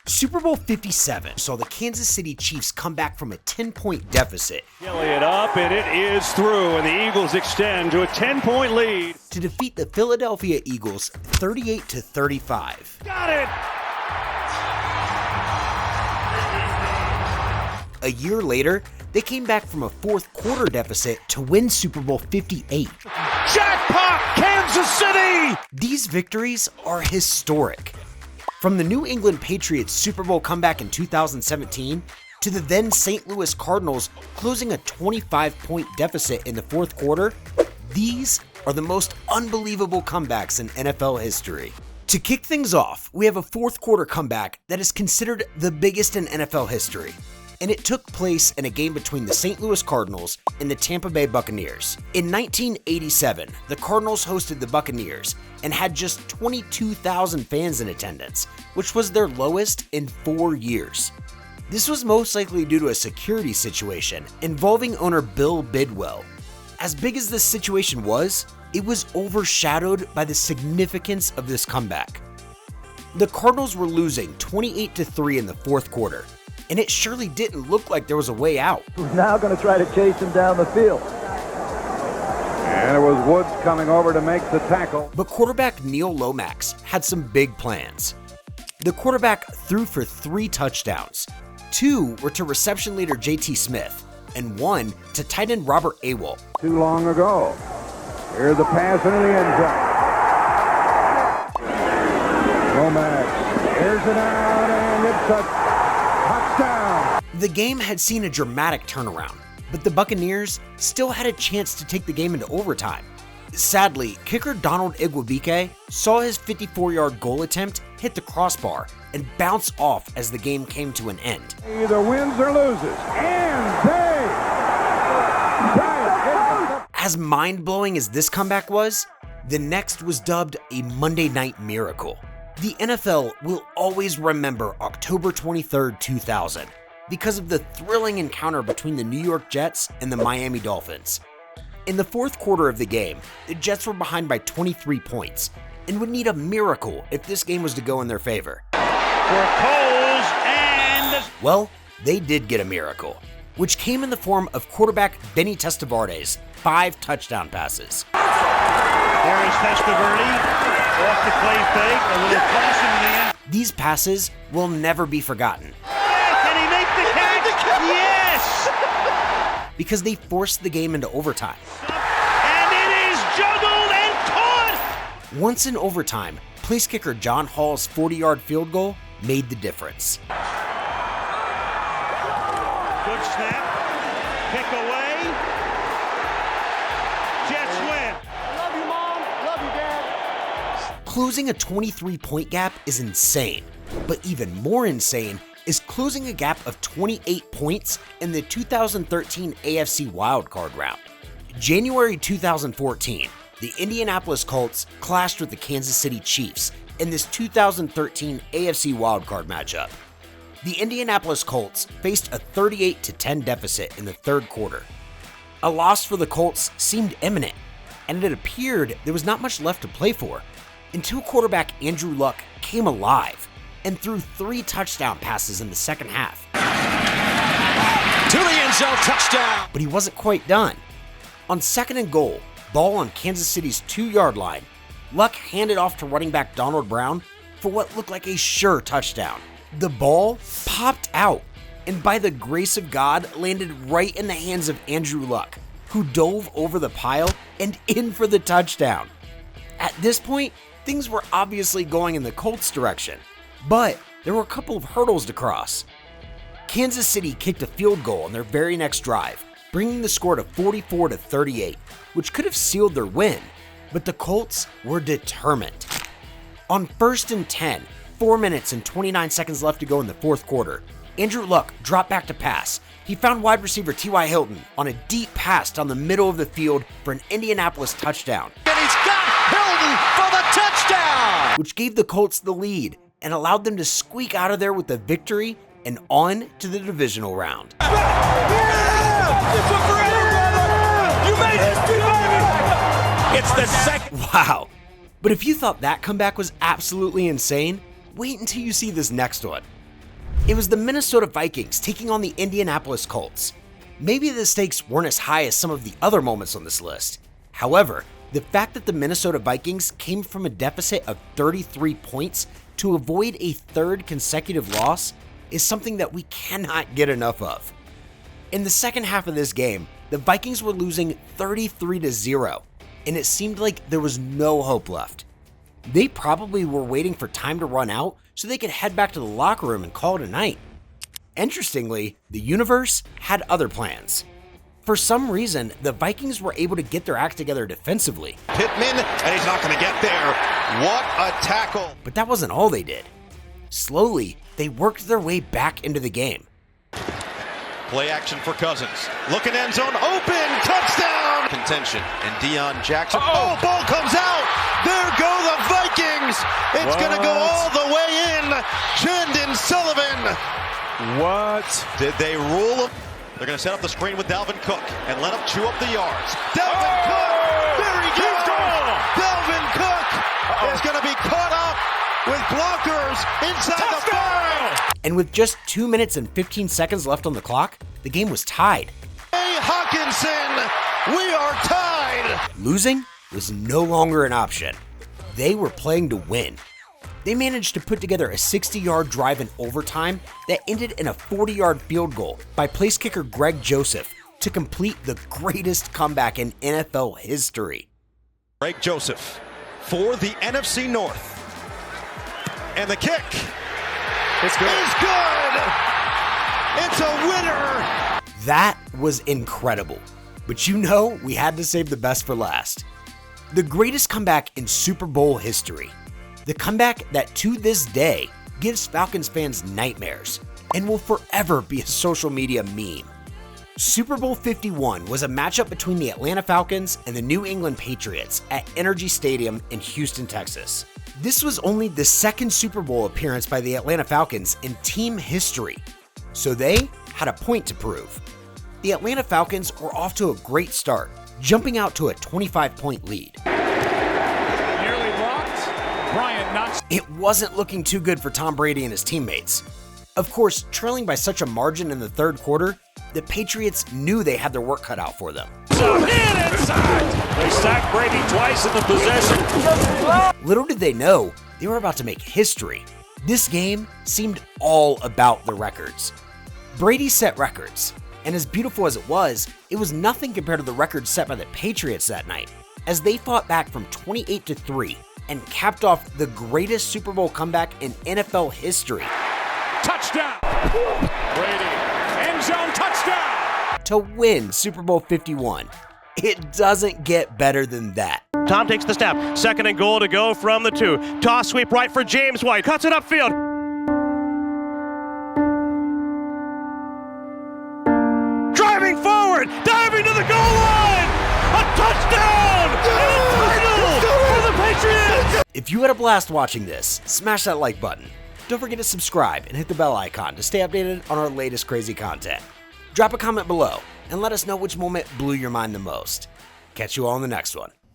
Super Bowl 57 saw the Kansas City Chiefs come back from a 10-point deficit. Elliott up, and it is through, and the Eagles extend to a 10-point lead. To defeat the Philadelphia Eagles 38-35. Got it! A year later, they came back from a fourth quarter deficit to win Super Bowl 58. Jackpot, Kansas City! These victories are historic. From the New England Patriots Super Bowl comeback in 2017 to the then St. Louis Cardinals closing a 25-point deficit in the fourth quarter, these are the most unbelievable comebacks in NFL history. To kick things off, we have a fourth quarter comeback that is considered the biggest in NFL history, and it took place in a game between the St. Louis Cardinals and the Tampa Bay Buccaneers. In 1987, the Cardinals hosted the Buccaneers and had just 22,000 fans in attendance, which was their lowest in 4 years. This was most likely due to a security situation involving owner Bill Bidwell. As big as this situation was, it was overshadowed by the significance of this comeback. The Cardinals were losing 28-3 in the fourth quarter, and it surely didn't look like there was a way out. We're now going to try to chase him down the field. And it was Woods coming over to make the tackle. But quarterback Neil Lomax had some big plans. The quarterback threw for 3 touchdowns. 2 were to reception leader J.T. Smith, and 1 to tight end Robert Awol. Too long ago. Here's the pass into the end zone. Lomax, here's it out, and it's a touchdown. The game had seen a dramatic turnaround, but the Buccaneers still had a chance to take the game into overtime. Sadly, kicker Donald Igwebuike saw his 54-yard goal attempt hit the crossbar and bounce off as the game came to an end. Either wins or loses, and they tie it. As mind-blowing as this comeback was, the next was dubbed a Monday Night Miracle. The NFL will always remember October 23rd, 2000, because of the thrilling encounter between the New York Jets and the Miami Dolphins. In the fourth quarter of the game, the Jets were behind by 23 points and would need a miracle if this game was to go in their favor. For Coles, and Well, they did get a miracle, which came in the form of quarterback Benny Testavarde's 5 touchdown passes. there is Testaverde off the clay fake, a little toss in the end. These passes will never be forgotten Can he make the catch? Yes! because they forced the game into overtime. And it is juggled and caught! Once in overtime, place kicker John Hall's 40-yard field goal made the difference. Good snap. Pick away. Jets win. Love you, Mom. Love you, Dad. Closing a 23-point gap is insane, but even more insane is closing a gap of 28 points in the 2013 AFC wildcard round. January 2014, the Indianapolis Colts clashed with the Kansas City Chiefs in this 2013 AFC wildcard matchup. The Indianapolis Colts faced a 38-10 deficit in the third quarter. A loss for the Colts seemed imminent, and it appeared there was not much left to play for until quarterback Andrew Luck came alive and threw 3 touchdown passes in the second half. To the end zone, touchdown! But he wasn't quite done. On second and goal, ball on Kansas City's 2-yard line, Luck handed off to running back Donald Brown for what looked like a sure touchdown. The ball popped out, and by the grace of God, landed right in the hands of Andrew Luck, who dove over the pile and in for the touchdown. At this point, things were obviously going in the Colts' direction, but there were a couple of hurdles to cross. Kansas City kicked a field goal on their very next drive, bringing the score to 44-38, which could have sealed their win, but the Colts were determined. On 1st and 10, 4 minutes and 29 seconds left to go in the fourth quarter, Andrew Luck dropped back to pass. He found wide receiver T.Y. Hilton on a deep pass down the middle of the field for an Indianapolis touchdown. And he's got Hilton for the touchdown! Which gave the Colts the lead and allowed them to squeak out of there with the victory and on to the divisional round. It's the second. Wow. But if you thought that comeback was absolutely insane, wait until you see this next one. It was the Minnesota Vikings taking on the Indianapolis Colts. Maybe the stakes weren't as high as some of the other moments on this list. However, the fact that the Minnesota Vikings came from a deficit of 33 points to avoid a third consecutive loss is something that we cannot get enough of. In the second half of this game, the Vikings were losing 33-0, and it seemed like there was no hope left. They probably were waiting for time to run out so they could head back to the locker room and call it a night. Interestingly, the universe had other plans. For some reason, the Vikings were able to get their act together defensively. Pittman, and he's not going to get there. What a tackle. But that wasn't all they did. Slowly, they worked their way back into the game. Play action for Cousins. Looking end zone, open, touchdown! Contention, and Deion Jackson. Oh, ball comes out! There go the Vikings! It's going to go all the way in! Jendon Sullivan! What? Did they rule him? They're going to set up the screen with Dalvin Cook and let him chew up the yards. Dalvin Cook! There he goes! Dalvin Cook is going to be caught up with blockers inside the 5! And with just 2 minutes and 15 seconds left on the clock, the game was tied. Hey, Hawkinson, we are tied! Losing was no longer an option. They were playing to win. They managed to put together a 60-yard drive in overtime that ended in a 40-yard field goal by place kicker Greg Joseph to complete the greatest comeback in NFL history. Greg Joseph for the NFC North. And the kick It's good. is good! It's a winner! That was incredible. But you know, we had to save the best for last. The greatest comeback in Super Bowl history. The comeback that to this day gives Falcons fans nightmares and will forever be a social media meme. Super Bowl 51 was a matchup between the Atlanta Falcons and the New England Patriots at Energy Stadium in Houston, Texas. This was only the second Super Bowl appearance by the Atlanta Falcons in team history, so they had a point to prove. The Atlanta Falcons were off to a great start, jumping out to a 25-point lead. Nearly blocked. Bryant knocks. It wasn't looking too good for Tom Brady and his teammates. Of course, trailing by such a margin in the third quarter, the Patriots knew they had their work cut out for them. Hit inside. They sacked Brady twice in the possession. Little did they know, they were about to make history. This game seemed all about the records. Brady set records, and as beautiful as it was nothing compared to the record set by the Patriots that night, as they fought back from 28-3 and capped off the greatest Super Bowl comeback in NFL history. Touchdown. Brady. End zone touchdown. To win Super Bowl 51. It doesn't get better than that. Tom takes the snap. 2nd and goal to go from the 2. Toss sweep right for James White. Cuts it upfield. Driving forward. Diving to the goal line. A touchdown. And a title for the Patriots. If you had a blast watching this, smash that like button. Don't forget to subscribe and hit the bell icon to stay updated on our latest crazy content. Drop a comment below and let us know which moment blew your mind the most. Catch you all in the next one.